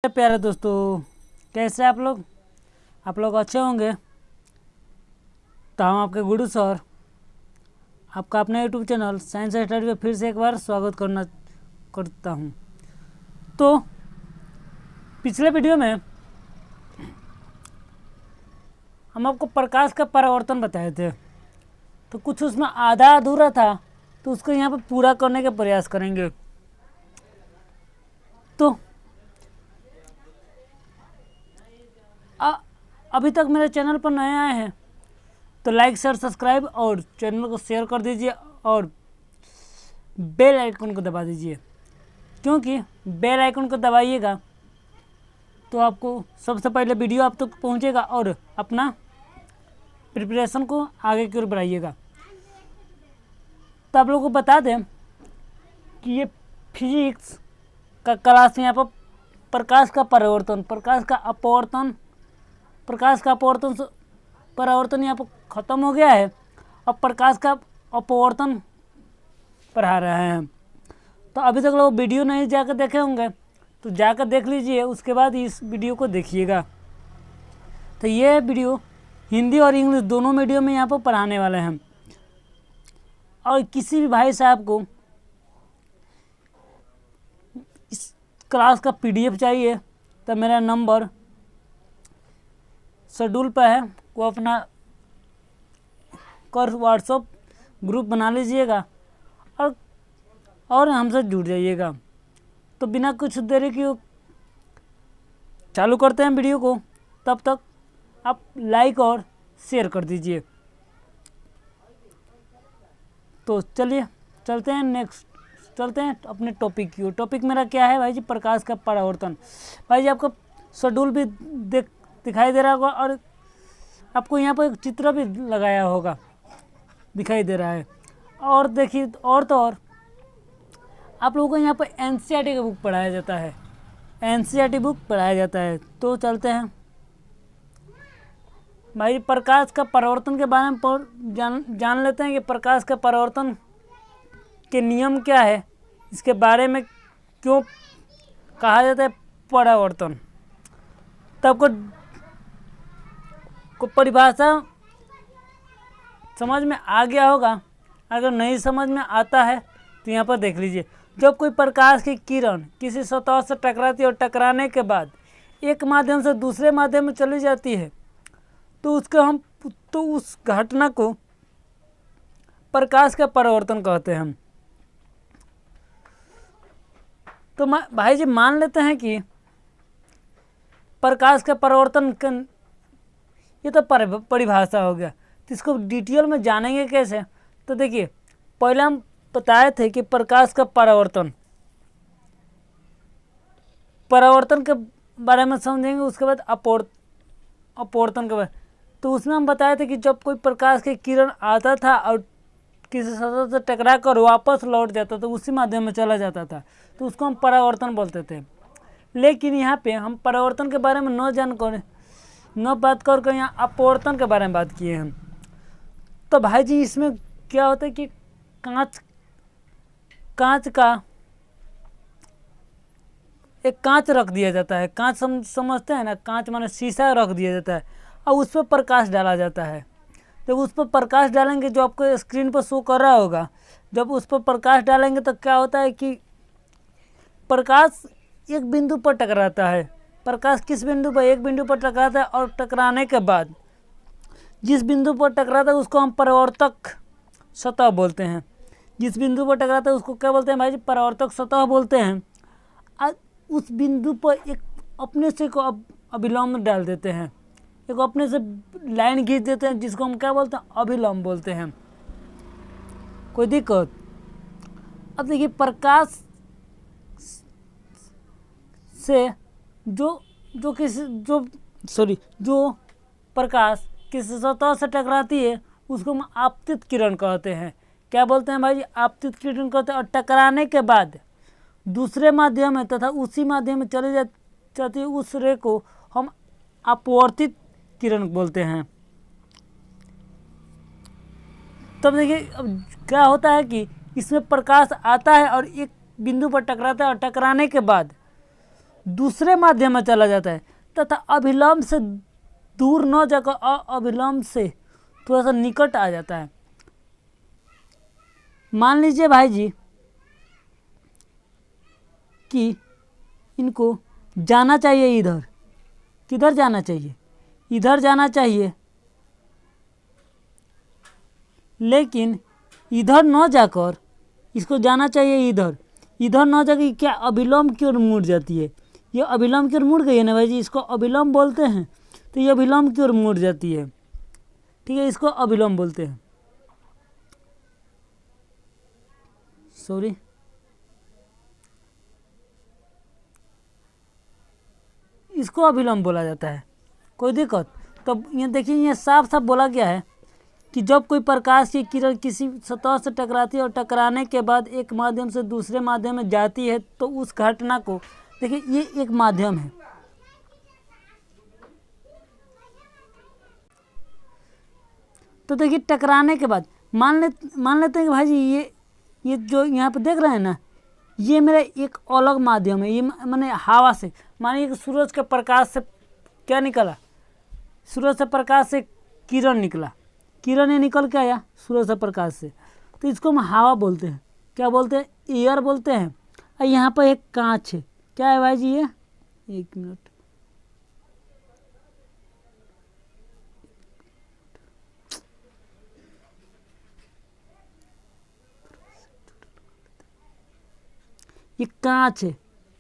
प्यारे दोस्तों, कैसे आप लोग अच्छे होंगे। तो हम आपके गुरु सर आपका अपने यूट्यूब चैनल साइंस स्टडी में फिर से एक बार स्वागत करता हूं। तो पिछले वीडियो में हम आपको प्रकाश का परावर्तन बताए थे, तो कुछ उसमें आधा अधूरा था, तो उसको यहाँ पर पूरा करने का प्रयास करेंगे। तो अभी तक मेरे चैनल पर नए आए हैं तो लाइक शेयर सब्सक्राइब और चैनल को शेयर कर दीजिए और बेल आइकन को दबा दीजिए, क्योंकि बेल आइकन को दबाइएगा तो आपको सबसे पहले वीडियो आप तक पहुंचेगा और अपना प्रिपरेशन को आगे की ओर बढ़ाइएगा। तो आप लोगों को बता दें कि ये फिजिक्स का क्लास में यहाँ पर प्रकाश का परावर्तन यहाँ पर ख़त्म हो गया है। अब प्रकाश का अपवर्तन पढ़ा रहे हैं। तो अभी तक लोग वीडियो नहीं जाकर देखे होंगे तो जाकर देख लीजिए, उसके बाद इस वीडियो को देखिएगा। तो ये वीडियो हिंदी और इंग्लिश दोनों मीडियम में यहाँ पर पढ़ाने वाले हैं। और किसी भी भाई साहब को इस क्लास का पीडीएफ चाहिए तो मेरा नंबर शेड्यूल पर है, वो अपना कर व्हाट्सएप ग्रुप बना लीजिएगा और हमसे जुड़ जाइएगा। तो बिना कुछ देरी की चालू करते हैं वीडियो को। तब तक आप लाइक और शेयर कर दीजिए। तो चलिए चलते हैं अपने टॉपिक की ओर। टॉपिक मेरा क्या है भाई जी? प्रकाश का परावर्तन। भाई जी आपको शेड्यूल भी दिखाई दे रहा होगा और आपको यहाँ पर एक चित्र भी लगाया होगा, दिखाई दे रहा है। और देखिए और आप लोगों को यहाँ पर एनसीईआरटी का बुक पढ़ाया जाता है, एनसीईआरटी बुक पढ़ाया जाता है। तो चलते हैं भाई प्रकाश का परावर्तन के बारे में जान लेते हैं कि प्रकाश का परावर्तन के नियम क्या है, इसके बारे में क्यों कहा जाता है परावर्तन। तब को परिभाषा समझ में आ गया होगा। अगर नहीं समझ में आता है तो यहाँ पर देख लीजिए। जब कोई प्रकाश की किरण किसी सतह से टकराती है और टकराने के बाद एक माध्यम से दूसरे माध्यम में चली जाती है तो उस घटना को प्रकाश का परावर्तन कहते हैं हम। तो भाई जी मान लेते हैं कि प्रकाश का परावर्तन ये तो परिभाषा हो गया। तो इसको डिटेल में जानेंगे कैसे? तो देखिए पहले हम बताए थे कि प्रकाश का परावर्तन के बारे में समझेंगे, उसके बाद अपवर्तन के बारे। तो उसमें हम बताए थे कि जब कोई प्रकाश की किरण आता था और किसी सतह से टकरा कर वापस लौट जाता था, उसी माध्यम में चला जाता था, तो उसको हम परावर्तन बोलते थे। लेकिन यहाँ पे हम परावर्तन के बारे में न बात करके यहाँ अपवर्तन के बारे में बात किए हैं। तो भाई जी इसमें क्या होता है कि कांच का एक कांच रख दिया जाता है। कांच समझते हैं ना, कांच माने शीशा रख दिया जाता है और उस पर प्रकाश डाला जाता है। जब उस पर प्रकाश डालेंगे, जो आपको स्क्रीन पर शो कर रहा होगा, जब उस पर प्रकाश डालेंगे तो क्या होता है कि प्रकाश एक बिंदु पर टकराता है। प्रकाश किस बिंदु पर? एक बिंदु पर टकराता है और टकराने के बाद जिस बिंदु पर टकराता है उसको हम परावर्तक सतह बोलते हैं। जिस बिंदु पर टकराता है उसको क्या बोलते हैं भाई जी? परावर्तक सतह बोलते हैं। उस बिंदु पर एक अपने से को अभिलंब डाल देते हैं, एक अपने से लाइन खींच देते हैं, जिसको हम क्या बोलते हैं? अभिलंब बोलते हैं। कोई दिक्कत? अब देखिए प्रकाश से जो प्रकाश किसी सतह से टकराती है उसको हम आपतित किरण कहते हैं। क्या बोलते हैं भाई जी? आपतित किरण कहते हैं। और टकराने के बाद दूसरे माध्यम में तथा उसी माध्यम में चले जाती है उस रे को हम अपवर्तित किरण बोलते हैं। तब देखिए अब क्या होता है कि इसमें प्रकाश आता है और एक बिंदु पर टकराता है और टकराने के बाद दूसरे माध्यम में चला जाता है तथा अभिलंब से दूर न जाकर अभिलंब से थोड़ा सा निकट आ जाता है। मान लीजिए भाई जी कि इनको जाना चाहिए इधर, किधर जाना चाहिए, इधर जाना चाहिए, लेकिन इधर न जाकर इसको जाना चाहिए इधर, इधर न जाकर क्या अभिलंब की ओर मुड़ जाती है, ये अभिलंब की ओर मुड़ गई है ना भाई जी, इसको अभिलंब बोलते हैं। तो ये अभिलंब की ओर मुड़ जाती है, ठीक है, इसको अभिलंब बोलते हैं। सॉरी, इसको अभिलंब बोला जाता है। कोई दिक्कत? तो ये देखिए, ये साफ साफ बोला गया है कि जब कोई प्रकाश की किरण किसी सतह से टकराती है और टकराने के बाद एक माध्यम से दूसरे माध्यम में जाती है तो उस घटना को, देखिए ये एक माध्यम है, तो देखिए टकराने के बाद मान लेते हैं कि भाई जी ये जो यहाँ पे देख रहे हैं ना, ये मेरा एक अलग माध्यम है, ये मैंने हवा से, मानिए कि सूरज के प्रकाश से क्या निकला, सूरज से प्रकाश से किरण निकला, किरण ये निकल के आया सूरज से प्रकाश से, तो इसको हम हवा बोलते हैं। क्या बोलते हैं? एयर बोलते हैं। और यहाँ पर एक कांच है, क्या है भाई जी ये? एक मिनट, ये कांच है,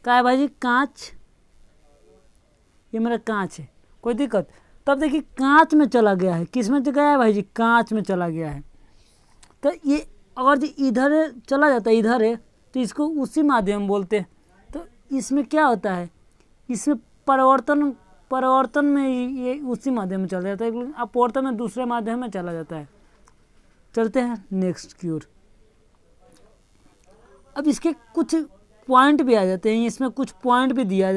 क्या है भाई जी? कांच, ये मेरा कांच है। कोई दिक्कत? तब देखिए कांच में चला गया है, किस में गया है भाई जी? कांच में चला गया है। तो ये अगर जी इधर चला जाता है, इधर है, तो इसको उसी माध्यम बोलते हैं। तो इसमें क्या होता है, इसमें परिवर्तन में ये उसी माध्यम में चला जाता है, लेकिन अपवर्तन में दूसरे माध्यम में चला जाता है। चलते हैं नेक्स्ट की ओर। अब इसके कुछ पॉइंट भी आ जाते हैं, इसमें कुछ पॉइंट भी दिया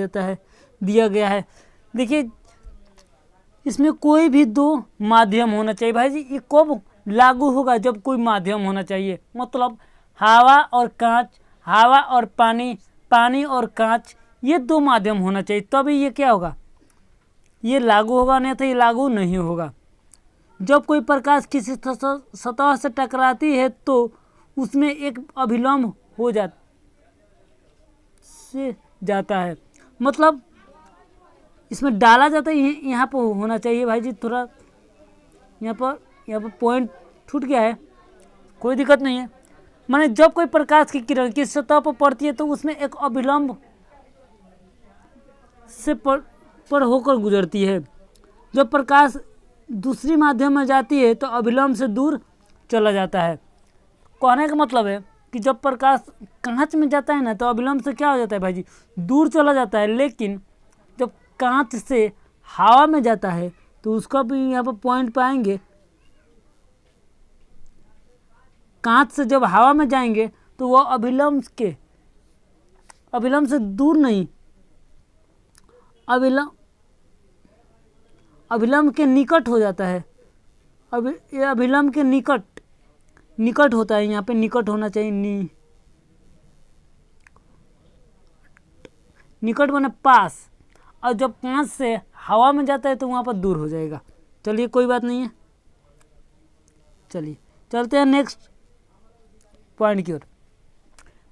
गया है। देखिए इसमें कोई भी दो माध्यम होना चाहिए भाई जी। ये कब लागू होगा? जब कोई माध्यम होना चाहिए, मतलब हवा और कांच, हवा और पानी, पानी और कांच, ये दो माध्यम होना चाहिए, तभी ये क्या होगा, ये लागू होगा, नहीं तो ये लागू नहीं होगा। जब कोई प्रकाश किसी सतह से टकराती है तो उसमें एक अभिलंब हो जाता है, मतलब इसमें डाला जाता है। यहाँ पर होना चाहिए भाई जी, थोड़ा यहाँ पर पॉइंट छूट गया है, कोई दिक्कत नहीं है। माने जब कोई प्रकाश की किरण किस सतह पर पड़ती है तो उसमें एक अभिलंब से पर होकर गुजरती है। जब प्रकाश दूसरी माध्यम में जाती है तो अभिलंब से दूर चला जाता है। कहने का मतलब है कि जब प्रकाश कांच में जाता है ना तो अभिलंब से क्या हो जाता है भाई जी, दूर चला जाता है। लेकिन जब कांच से हवा में जाता है तो उसका भी यहाँ पर पॉइंट पाएंगे। कांच से जब हवा में जाएंगे तो वह अभिलंब से दूर नहीं, अभिलंब के निकट हो जाता है। ये अभिलंब के निकट होता है, यहाँ पे निकट होना चाहिए, निकट माने पास। और जब कांच से हवा में जाता है तो वहाँ पर दूर हो जाएगा। चलिए कोई बात नहीं है, चलिए चलते हैं नेक्स्ट पॉइंट की ओर।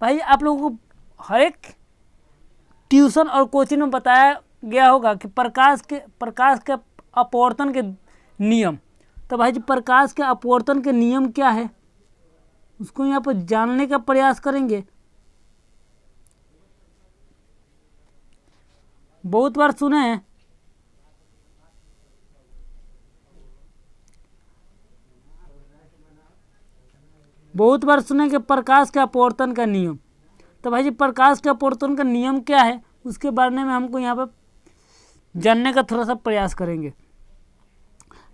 भाई आप लोगों को हर एक ट्यूशन और कोचिंग में बताया गया होगा कि प्रकाश के अपवर्तन के नियम। तो भाई जी प्रकाश के अपवर्तन के नियम क्या है उसको यहाँ पर जानने का प्रयास करेंगे। बहुत बार सुने हैं, कि प्रकाश के अपवर्तन का नियम। तो भाई जी प्रकाश के अपवर्तन का नियम क्या है उसके बारे में हमको यहाँ पर जानने का थोड़ा सा प्रयास करेंगे।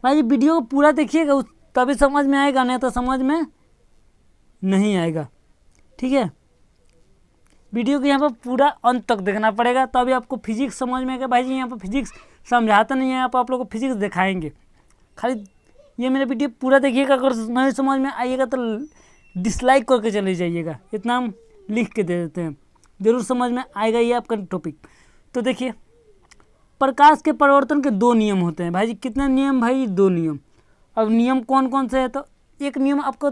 भाई जी वीडियो को पूरा देखिएगा, तभी समझ में आएगा, नहीं तो समझ में नहीं आएगा। ठीक है, वीडियो को यहाँ पर पूरा अंत तक देखना पड़ेगा, तभी आपको फिजिक्स समझ में आएगा। भाई जी यहाँ पर फिजिक्स समझाता नहीं है, यहाँ पर आप लोगों को फिजिक्स दिखाएंगे। खाली ये मेरा वीडियो पूरा देखिएगा, अगर नहीं समझ में आइएगा तो डिसलाइक करके चले जाइएगा, इतना हम लिख के दे देते हैं, ज़रूर समझ में आएगा ये आपका टॉपिक। तो देखिए प्रकाश के परावर्तन के दो नियम होते हैं भाई जी। कितने नियम भाई? दो नियम। अब नियम कौन कौन से है? तो एक नियम आपको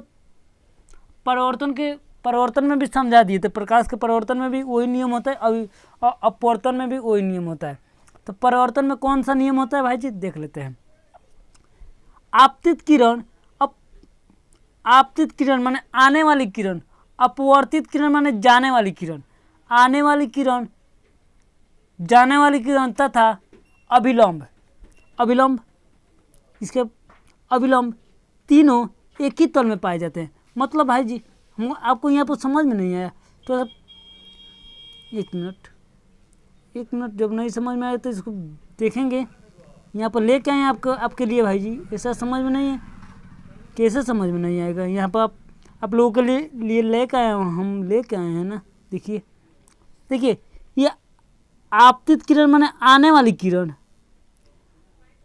परावर्तन में भी समझा दिए थे। प्रकाश के परावर्तन में भी वही नियम होता है, और अपवर्तन में भी वही नियम होता है। तो परावर्तन में कौन सा नियम होता है भाई जी? देख लेते हैं। आपतित किरण माने आने वाली किरण, अपवर्तित किरण माने जाने वाली किरण। आने वाली किरण, जाने वाली किरण तथा अभिलंब इसके अभिलंब तीनों एक ही तल में पाए जाते हैं। मतलब भाई जी हम आपको यहाँ पर समझ में नहीं आया तो एक मिनट, जब नहीं समझ में आया तो इसको देखेंगे। यहाँ पर लेके आए आपके लिए भाई जी। ऐसा समझ में नहीं है, कैसे समझ में नहीं आएगा? यहाँ पर आप लोगों के लिए लेके आए, हम लेके आए हैं ना। देखिए ये आपतित किरण माने आने वाली किरण,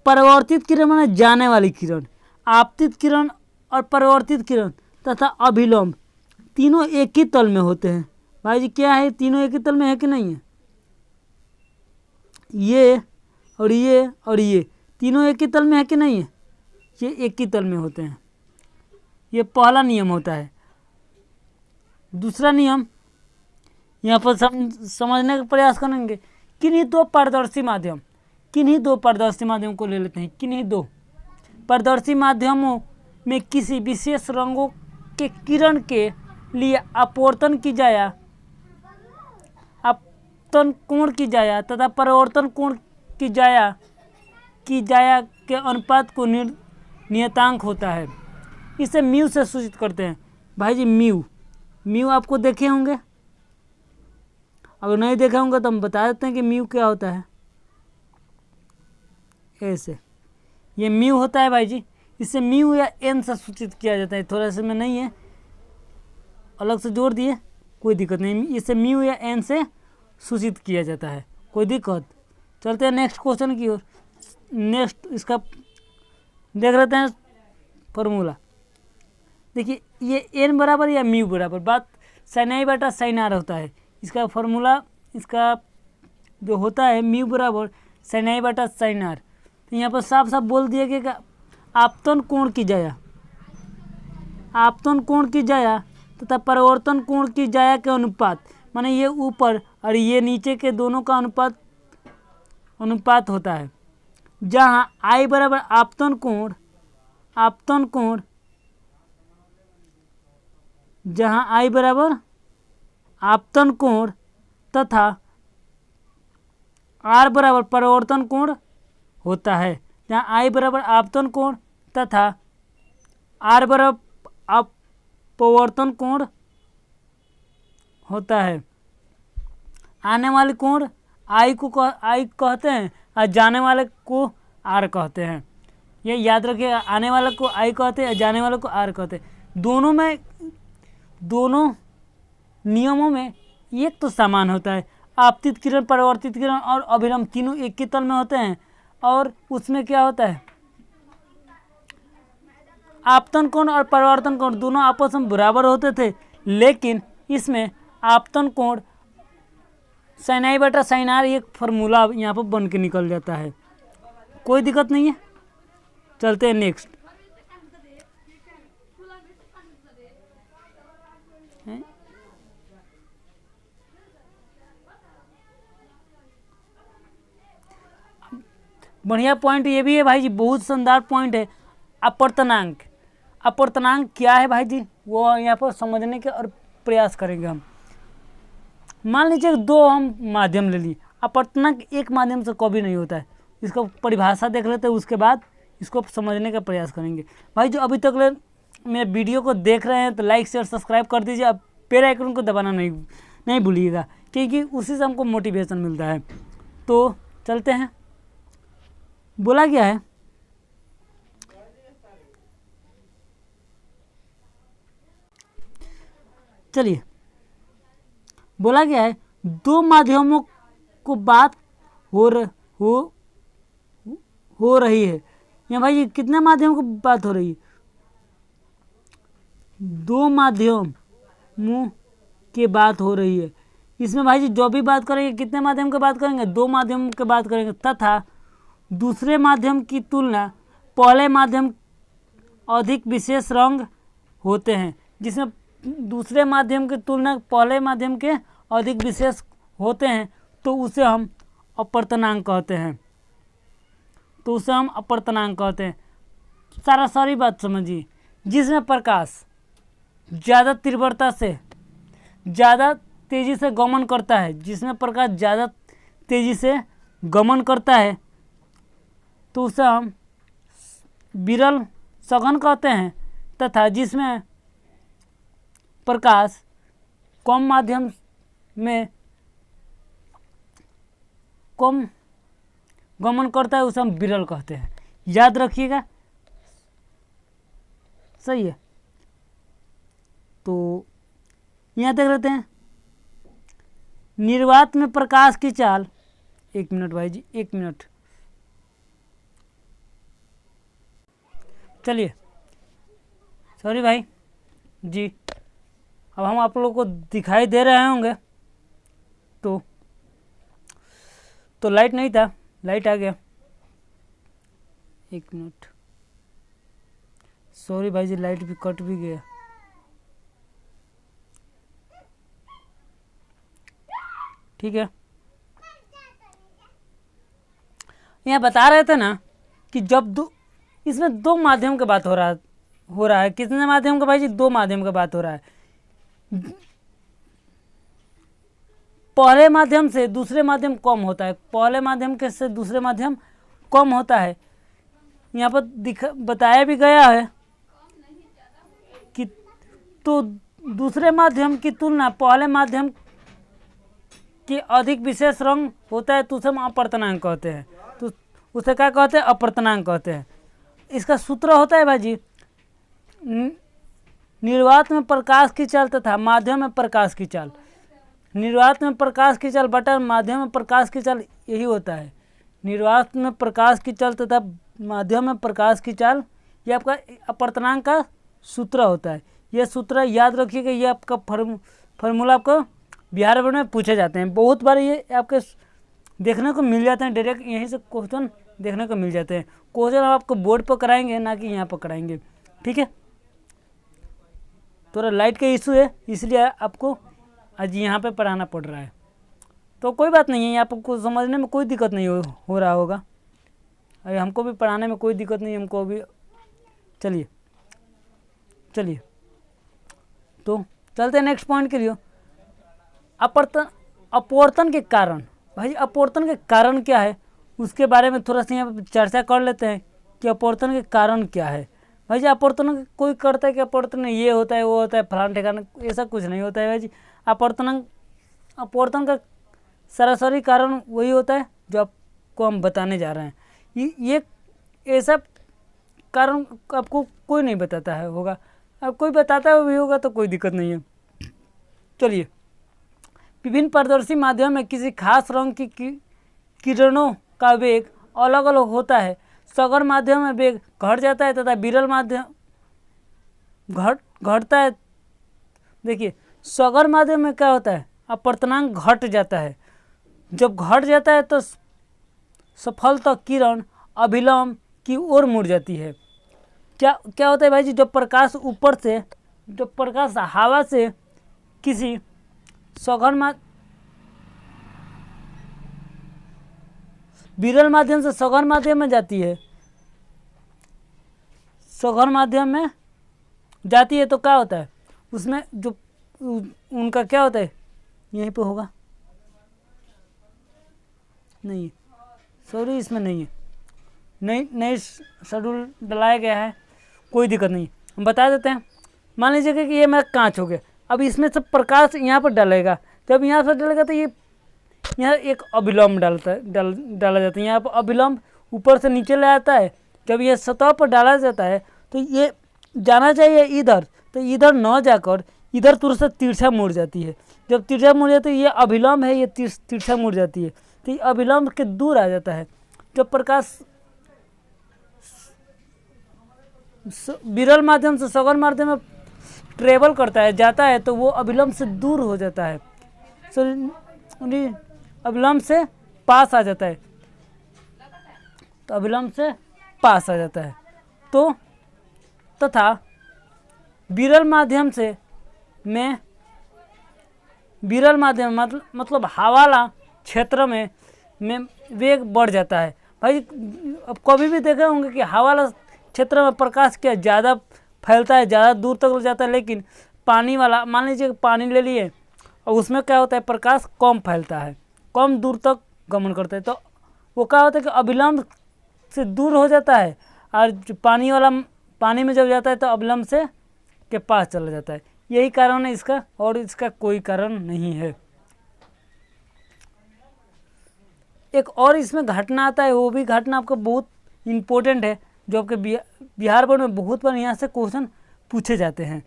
परावर्तित किरण माने जाने वाली किरण। आपतित किरण और परावर्तित किरण तथा अभिलंब तीनों एक ही तल में होते हैं भाई जी। क्या है? तीनों एक ही तल में है कि नहीं है? ये और ये तीनों एक ही तल में है कि नहीं है? ये एक ही तल में होते हैं। ये पहला नियम होता है। दूसरा नियम यहाँ पर समझने का प्रयास करेंगे। किन्हीं दो पारदर्शी माध्यम को ले लेते हैं। किन्हीं दो पारदर्शी माध्यमों में किसी विशेष रंगों के किरण के लिए अपवर्तन कोण की जाया तथा परावर्तन कोण की जाया के अनुपात को नियतांक होता है। इसे म्यू से सूचित करते हैं भाई जी। म्यू आपको देखे होंगे, अगर नहीं देखे होंगे तो हम बता देते हैं कि म्यू क्या होता है। ऐसे ये म्यू होता है भाई जी। इसे म्यू या एन से सूचित किया जाता है। थोड़ा सा में नहीं है, अलग से जोड़ दिए, कोई दिक्कत नहीं। इसे म्यू या एन से सूचित किया जाता है, कोई दिक्कत। चलते हैं नेक्स्ट क्वेश्चन की ओर। नेक्स्ट इसका देख लेते हैं फॉर्मूला। देखिए ये एन बराबर या म्यू बराबर, बात साइन आई बटा साइन आर होता है। इसका फॉर्मूला, इसका जो होता है म्यू बराबर साइन आई बटा साइन आर। तो यहाँ पर साफ साफ बोल दिया कि आपतन कोण की जाया तथा परावर्तन कोण की जाया के अनुपात, माने ये ऊपर और ये नीचे के दोनों का अनुपात होता है। जहाँ आई बराबर आपतन कोण, जहाँ आई बराबर आपतन कोण तथा आर बराबर परावर्तन कोण होता है। जहाँ आई बराबर आपतन कोण तथा आर बराबर अपवर्तन कोण होता है। आने वाले कोण आई कहते हैं और जाने वाले को आर कहते हैं। ये याद रखिए, आने वाले को आई कहते हैं और जाने वाले को आर कहते हैं। दोनों नियमों में एक तो समान होता है। आपतित किरण, परावर्तित किरण और अभिलंब तीनों एक ही तल में होते हैं। और उसमें क्या होता है, आपतन कोण और परावर्तन कोण दोनों आपस में बराबर होते थे, लेकिन इसमें आपतन कोण साइन आई बटा साइन आर एक फार्मूला यहाँ पर बन के निकल जाता है। कोई दिक्कत नहीं है। चलते हैं नेक्स्ट। बढ़िया पॉइंट ये भी है भाई जी, बहुत शानदार पॉइंट है। अपवर्तनांक क्या है भाई जी, वो यहाँ पर समझने के और प्रयास करेंगे हम। मान लीजिए दो हम माध्यम ले लिए। अपवर्तनांक एक माध्यम से कभी नहीं होता है। इसको परिभाषा देख लेते हैं, उसके बाद इसको समझने का प्रयास करेंगे। भाई जो अभी तक मेरे वीडियो को देख रहे हैं तो लाइक शेयर सब्सक्राइब कर दीजिए। अब बेल आइकन को दबाना नहीं भूलिएगा, क्योंकि उसी से हमको मोटिवेशन मिलता है। तो चलते हैं। बोला क्या है, चलिए बोला गया है दो माध्यमों को बात हो रही है। यहाँ भाई कितने माध्यमों को बात हो रही है? दो माध्यमों की बात हो रही है। इसमें भाई जी जो भी बात करेंगे कितने माध्यम की बात करेंगे, 2 माध्यम की बात करेंगे, तथा दूसरे माध्यम की तुलना पहले माध्यम अधिक विशेष रंग होते हैं, जिसमें दूसरे माध्यम की तुलना पहले माध्यम के अधिक विशेष होते हैं, तो उसे हम अपवर्तनांक कहते हैं। तो उसे हम अपवर्तनांक कहते हैं। सारी बात समझिए। जिसमें प्रकाश ज़्यादा तीव्रता से ज़्यादा तेज़ी से गमन करता है, जिसमें प्रकाश ज़्यादा तेज़ी से गमन करता है, तो उसे हम विरल सघन कहते हैं। तथा जिसमें प्रकाश कम माध्यम में कम गमन करता है, उसे हम विरल कहते हैं। याद रखिएगा, सही है। तो यहाँ देख लेते हैं निर्वात में प्रकाश की चाल। 1 मिनट भाई जी, 1 मिनट। चलिए, सॉरी भाई जी। अब हम आप लोगों को दिखाई दे रहे होंगे। तो लाइट नहीं था, लाइट आ गया। 1 मिनट, सॉरी भाई जी, लाइट भी कट भी गया। ठीक है, यहाँ बता रहे थे ना कि जब इसमें 2 माध्यम की बात हो रहा है। कितने माध्यम का भाई जी? 2 माध्यम का बात हो रहा है। पहले माध्यम से दूसरे माध्यम कम होता है, पहले माध्यम के से दूसरे माध्यम कम होता है। यहाँ पर बताया भी गया है कि तो दूसरे माध्यम की तुलना पहले माध्यम के अधिक विशेष रंग होता है, तो उसे हम अपवर्तनांक कहते हैं। तो उसे क्या कहते हैं? अपवर्तनांक कहते हैं। इसका सूत्र होता है भाई जी, निर्वात में प्रकाश की चाल तथा माध्यम में प्रकाश की चाल। निर्वात में प्रकाश की चाल बटा माध्यम में प्रकाश की चाल, यही होता है। निर्वात में प्रकाश की चाल तथा माध्यम में प्रकाश की चाल, ये आपका अपवर्तनांक का सूत्र होता है। ये सूत्र याद रखिएगा। ये आपका फार्मूला आपको बिहार बोर्ड में पूछे जाते हैं बहुत बार। ये आपके देखने को मिल जाते हैं, डायरेक्ट यहीं से क्वेश्चन देखने को मिल जाते हैं। क्वेश्चन आपको बोर्ड पर कराएंगे, ना कि यहाँ पर कराएंगे। ठीक है, थोड़ा लाइट का इशू है, इसलिए आपको आज यहाँ पे पढ़ाना पड़ रहा है। तो कोई बात नहीं है, आपको समझने में कोई दिक्कत नहीं हो रहा होगा। अरे हमको भी पढ़ाने में कोई दिक्कत नहीं, हमको भी। चलिए तो चलते हैं नेक्स्ट पॉइंट के लिए। अपवर्तन के कारण। भाई अपवर्तन के कारण क्या है, उसके बारे में थोड़ा सा यहाँ पर चर्चा कर लेते हैं कि अपवर्तन के कारण क्या है। भाई जी अपवर्तन कोई करता है कि अपवर्तन ये होता है वो होता है फलान ठिकाना, ऐसा कुछ नहीं होता है भाई जी। अपवर्तन का सरासरी कारण वही होता है जो आपको हम बताने जा रहे हैं। ये ऐसा कारण आपको कोई नहीं बताता है होगा, अब कोई बताता है भी होगा तो कोई दिक्कत नहीं है। चलिए, विभिन्न पारदर्शी माध्यम में किसी खास रंग की किरणों का वेग अलग अलग होता है। सघन माध्यम में वेग घट जाता है तथा विरल माध्यम घटता है। देखिए, सघन माध्यम में क्या होता है? अपवर्तनांक घट जाता है। जब घट जाता है तो सफलतः किरण अभिलंब की ओर मुड़ जाती है। क्या होता है भाई जी? जब प्रकाश ऊपर से, जब प्रकाश हवा से किसी विरल माध्यम से सघन माध्यम में जाती है, सघन माध्यम में जाती है, तो क्या होता है उसमें? जो उनका क्या होता है, यहीं पे होगा, नहीं है, सॉरी इसमें नहीं है, नई शेड्यूल डलाया गया है, कोई दिक्कत नहीं। हम बता देते हैं। मान लीजिए कि ये मेरा कांच हो गया, अब इसमें से प्रकाश यहाँ पर डलेगा। जब यहाँ से डलेगा तो ये यहाँ एक अभिलंब डाला जाता है। यहाँ पर अभिलंब ऊपर से नीचे ले आता है। जब ये सतह पर डाला जाता है तो ये जाना चाहिए इधर, तो इधर न जाकर इधर तुरंत से तिरछा मुड़ जाती है। जब तिरछा मुड़ जाती है, ये अभिलंब है, ये तिरछा मुड़ जाती है, तो ये अभिलंब के दूर आ जाता है। जब प्रकाश विरल माध्यम से सघन माध्यम में ट्रेवल करता है, जाता है, तो वो अभिलंब से दूर हो जाता है। सॉरी अविलंब से पास आ जाता है, तो अविलंब से पास आ जाता है। तो तथा विरल माध्यम से में विरल माध्यम मतलब हवा वाला क्षेत्र में वेग बढ़ जाता है। भाई अब कभी भी देखे होंगे कि हवा वाला क्षेत्र में प्रकाश क्या ज़्यादा फैलता है, ज़्यादा दूर तक जाता है, लेकिन पानी वाला, मान लीजिए पानी ले लिए और उसमें क्या होता है, प्रकाश कम फैलता है, कम दूर तक गमन करता है। तो वो क्या होता है कि अविलंब से दूर हो जाता है, और जो पानी में जब जाता है तो अविलंब से के पास चला जाता है। यही कारण है इसका, और इसका कोई कारण नहीं है। एक और इसमें घटना आता है, वो भी घटना आपको बहुत इम्पोर्टेंट है, जो आपके बिहार बोर्ड में बहुत बार यहाँ से क्वेश्चन पूछे जाते हैं।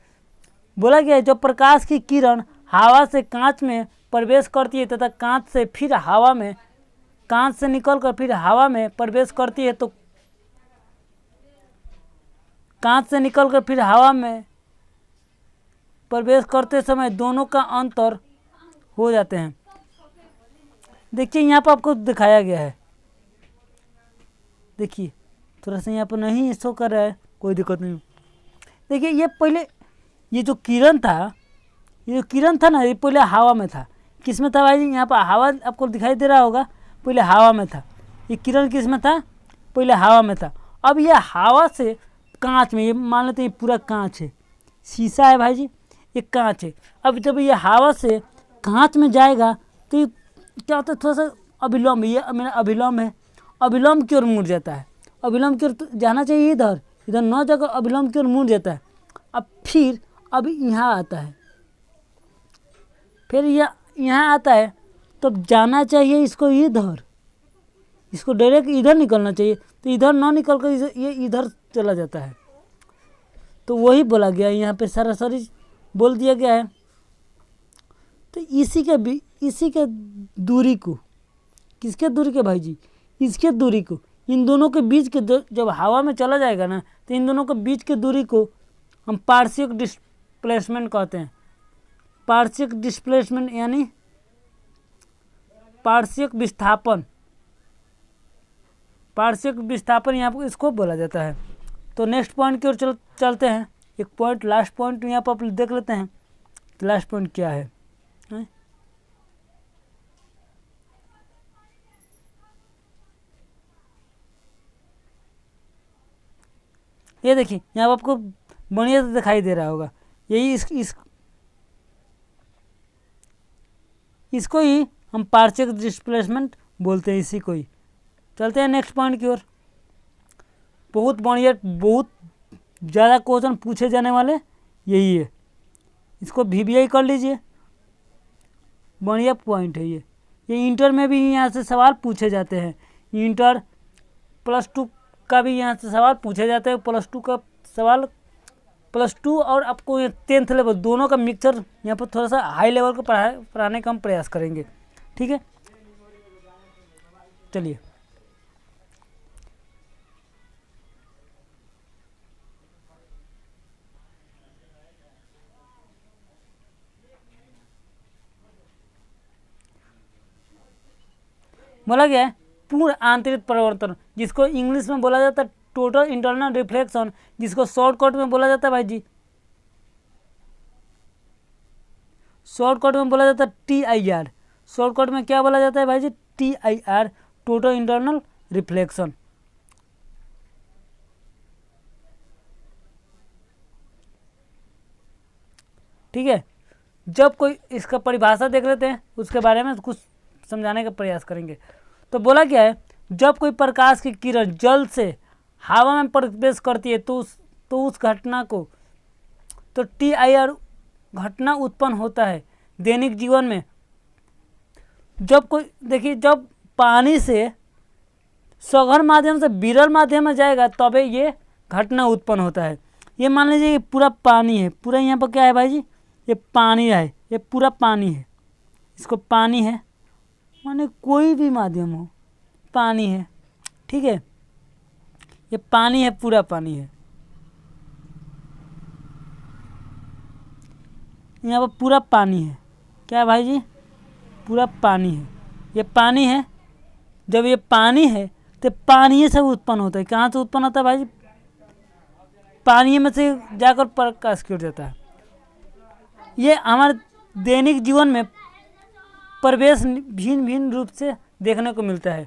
बोला गया है जब प्रकाश की किरण हवा से कांच में प्रवेश करती है तथा कांच से फिर हवा में, कांच से निकलकर फिर हवा में प्रवेश करती है, तो कांच से निकलकर फिर हवा में प्रवेश करते समय दोनों का अंतर हो जाते हैं। देखिए यहाँ पर आपको दिखाया गया है, देखिए थोड़ा सा यहाँ पर नहीं शो कर रहा है, कोई दिक्कत नहीं। देखिए ये पहले ये जो किरण था, ना, ये पहले हवा में था। किस में था भाई? यहाँ पर हवा आपको दिखाई दे रहा होगा, पहले हवा में था। ये किरण किस में था? पहले हवा में था। अब ये हवा से कांच में, ये मान लेते हैं पूरा कांच है, शीशा है भाई जी, ये कांच है। अब जब ये हवा से कांच में जाएगा तो ये क्या होता है, थोड़ा सा अभिलंब, ये मेरा अभिलंब है, अभिलंब की ओर मुड़ जाता है। अभिलंब की ओर जाना चाहिए, इधर न जाकर अभिलंब की ओर मुड़ जाता है। अब फिर अब यहाँ आता है, फिर यहाँ आता है, तो जाना चाहिए इसको इधर, इसको डायरेक्ट इधर निकलना चाहिए, तो इधर ना निकल कर ये इधर चला जाता है। तो वही बोला गया है, यहाँ पे सरासरी बोल दिया गया है। तो इसी के दूरी को, किसके दूरी के भाई जी? इसके दूरी को, इन दोनों के बीच के जब हवा में चला जाएगा ना, तो इन दोनों के बीच के दूरी को हम पार्शियल डिस्प्लेसमेंट कहते हैं। पार्शियल डिस्प्लेसमेंट यानी पार्शियल विस्थापन, पार्शियल विस्थापन यहाँ पर इसको बोला जाता है। तो नेक्स्ट पॉइंट की ओर चलते हैं। एक पॉइंट, लास्ट पॉइंट यहाँ पर आप देख लेते हैं, लास्ट पॉइंट क्या है। ये देखिए यहाँ पर आपको बढ़िया से दिखाई दे रहा होगा, यही इसको ही हम पार्शियल डिस्प्लेसमेंट बोलते हैं, इसी को ही। चलते हैं नेक्स्ट पॉइंट की ओर। बहुत बढ़िया, बहुत ज़्यादा क्वेश्चन पूछे जाने वाले यही है, इसको VBI कर लीजिए, बढ़िया पॉइंट है ये इंटर में भी यहाँ से सवाल पूछे जाते हैं। इंटर +2 का भी यहाँ से सवाल पूछे जाते हैं, +2 का सवाल, +2 और आपको 10th लेवल दोनों का मिक्सचर यहाँ पर थोड़ा सा हाई लेवल को पढ़ाने का हम प्रयास करेंगे, ठीक है। चलिए बोला गया है पूर्ण आंतरिक परिवर्तन, जिसको इंग्लिश में बोला जाता है टोटल इंटरनल रिफ्लेक्शन, जिसको शॉर्टकट में बोला जाता है भाई जी, शॉर्टकट में बोला जाता है TIR। शॉर्टकट में क्या बोला जाता है भाई जी? TIR, total internal reflection. ठीक है, जब कोई इसका परिभाषा देख लेते हैं, उसके बारे में कुछ समझाने का प्रयास करेंगे। तो बोला क्या है, जब कोई प्रकाश की किरण जल से हवा में प्रवेश करती है तो उस घटना को, तो TIR घटना उत्पन्न होता है दैनिक जीवन में। जब कोई, देखिए जब पानी से सघन माध्यम से विरल माध्यम में जाएगा तबे ये घटना उत्पन्न होता है। ये मान लीजिए ये पूरा पानी है, पूरा यहाँ पर क्या है भाई जी? ये पानी है, ये पूरा पानी है, इसको पानी है माने कोई भी माध्यम हो, पानी है, ठीक है, ये पानी है, पूरा पानी है, यहाँ पर पूरा पानी है। क्या है भाई जी? पूरा पानी है, ये पानी है। जब ये पानी है तो पानी से उत्पन्न होता है। कहाँ से उत्पन्न होता है भाई? पानी में से जाकर प्रकाश की ओर जाता है। ये हमारे दैनिक जीवन में प्रवेश भिन्न भिन्न रूप से देखने को मिलता है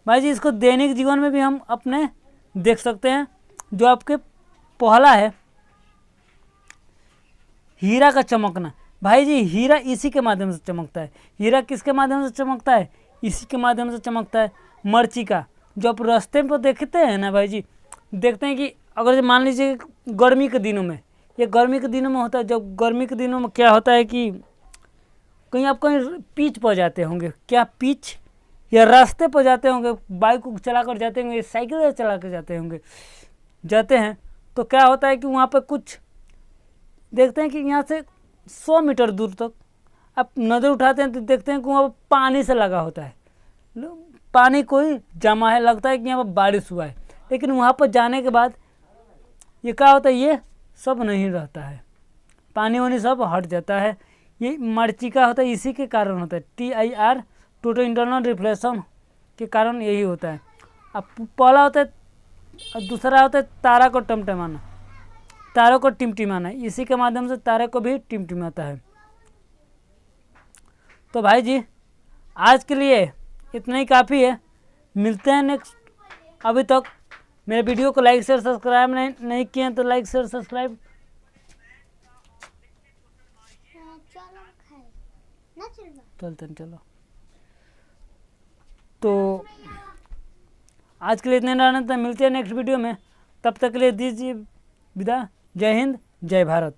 भाई जी। इसको दैनिक जीवन में भी हम अपने देख सकते हैं। जो आपके पहला है हीरा का चमकना। भाई जी हीरा इसी के माध्यम से चमकता है। हीरा किसके माध्यम से चमकता है? इसी के माध्यम से चमकता है। मरीचिका जो आप रास्ते पर देखते हैं ना भाई जी, देखते हैं कि अगर मान लीजिए गर्मी के दिनों में, ये गर्मी के दिनों में होता है। जब गर्मी के दिनों में क्या होता है कि कहीं आप कहीं पिच पर जाते होंगे, क्या पिच या रास्ते पर जाते होंगे, बाइक को चला कर जाते होंगे, साइकिल चला कर जाते होंगे, जाते हैं तो क्या होता है कि वहाँ पर कुछ देखते हैं कि यहाँ से 100 मीटर दूर तक आप नज़र उठाते हैं तो देखते हैं कि वहाँ पर पानी से लगा होता है। पानी कोई जमा है, लगता है कि यहाँ पर बारिश हुआ है। लेकिन वहाँ पर जाने के बाद ये क्या होता है, ये सब नहीं रहता है, पानी वानी सब हट जाता है। ये मरीचिका होता है, इसी के कारण होता है। TIR टोटल इंटरनल रिफ्लेक्शन के कारण यही होता है। अब पहला होता है, दूसरा होता है तारा को टिमटिमाना। तारों को टिमटिमाना, इसी के माध्यम से तारे को भी टिमटिमाता है। तो भाई जी आज के लिए इतना ही काफ़ी है। मिलते हैं नेक्स्ट। अभी तक मेरे वीडियो को लाइक शेयर सब्सक्राइब नहीं किए हैं तो लाइक शेयर सब्सक्राइब। चलो तो आज के लिए इतने रहने। मिलते हैं नेक्स्ट वीडियो में, तब तक के लिए दीजिए विदा। जय हिंद, जय भारत।